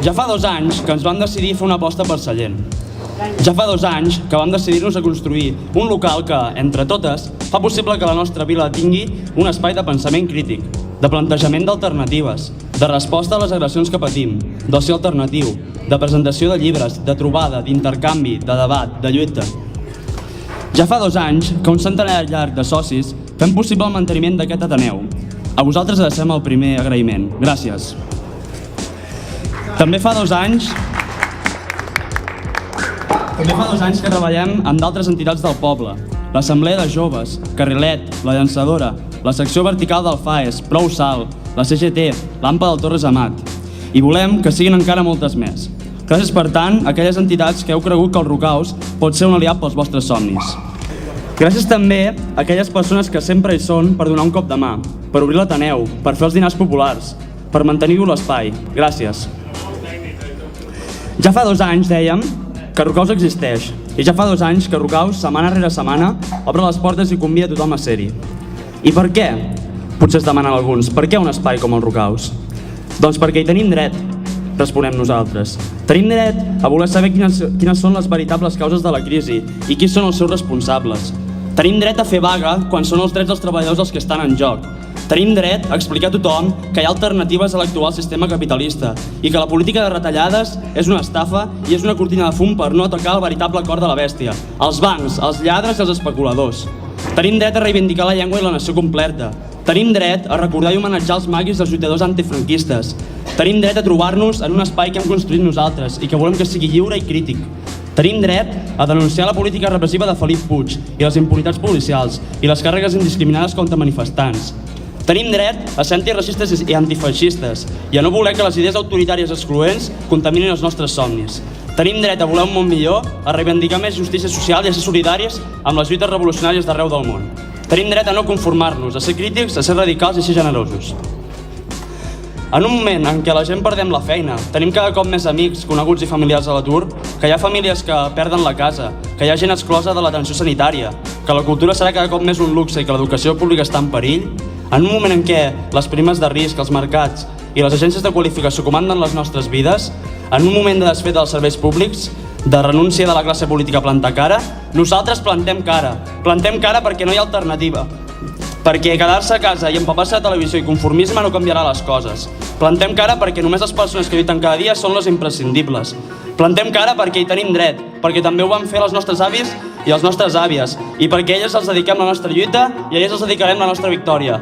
Ja fa 2 anys que ens vam decidir fer una aposta per Sallent. Ja fa 2 anys que vam decidir-nos a construir un local que, entre totes, fa possible que la nostra vila tingui un espai de pensament crític, de plantejament d'alternatives, de resposta a les agressions que patim, d'oci alternatiu, de presentació de llibres, de trobada, d'intercanvi, de debat, de lluita. Ja fa 2 anys que un centenar llarg de socis fem possible el manteniment d'aquest Ateneu. A vosaltres adrecem el primer agraïment. Gràcies. També fa 2 anys que treballem amb d'altres entitats del poble. L'Assemblea de Joves, Carrilet, La Llançadora, la secció vertical del FAES, Prou Sal, la CGT, l'AMPA del Torres Amat. I volem que siguin encara moltes més. Gràcies, per tant, a aquelles entitats que heu cregut que el Rocaus pot ser un aliat pels vostres somnis. Gràcies també a aquelles persones que sempre hi són per donar un cop de mà, per obrir l'Ateneu, per fer els dinars populars, per mantenir viu l'espai. Gràcies. Ja fa 2 anys, dèiem, que Rocaus existeix. I ja fa 2 anys que Rocaus, setmana rere setmana, obre les portes i convida tothom a ser-hi. I per què? Potser es demanen alguns. Per què un espai com el Rocaus? Doncs perquè hi tenim dret, responem nosaltres. Tenim dret a voler saber quines són les veritables causes de la crisi i qui són els seus responsables. Tenim dret a fer vaga quan són els drets dels treballadors els que estan en joc. Tenim dret a explicar a tothom que hi ha alternatives a l'actual sistema capitalista i que la política de retallades és una estafa i és una cortina de fum per no atacar el veritable cor de la bèstia, els bancs, els lladres i els especuladors. Tenim dret a reivindicar la llengua i la nació completa. Tenim dret a recordar i homenatjar els maquis dels lluitadors antifranquistes. Tenim dret a trobar-nos en un espai que hem construït nosaltres i que volem que sigui lliure i crític. Tenim dret a denunciar la política repressiva de Felip Puig i les impunitats policials i les càrregues indiscriminades contra manifestants. Tenim dret a ser antiracistes i antifeixistes i a no voler que les idees autoritàries excloents contaminin els nostres somnis. Tenim dret a voler un món millor, a reivindicar més justícia social i a ser solidaris amb les lluites revolucionàries d'arreu del món. Tenim dret a no conformar-nos, a ser crítics, a ser radicals i a ser generosos. En un moment en què la gent perdem la feina, tenim cada cop més amics, coneguts i familiars a l'atur, que hi ha famílies que perden la casa, que hi ha gent exclosa de l'atenció sanitària, que la cultura serà cada cop més un luxe i que l'educació pública està en perill, en un moment en què les primes de risc, els mercats i les agències de qualificació comanden les nostres vides, en un moment de desfet dels serveis públics, de renúncia de la classe política a plantar cara, nosaltres plantem cara. Plantem cara perquè no hi ha alternativa. Perquè quedar-se a casa i empapar-se de televisió i conformisme no canviarà les coses. Plantem cara perquè només les persones que lluiten cada dia són les imprescindibles. Plantem cara perquè hi tenim dret, perquè també ho van fer els nostres avis i els nostres àvies, i perquè a elles els dediquem la nostra lluita i a elles els dedicarem la nostra victòria.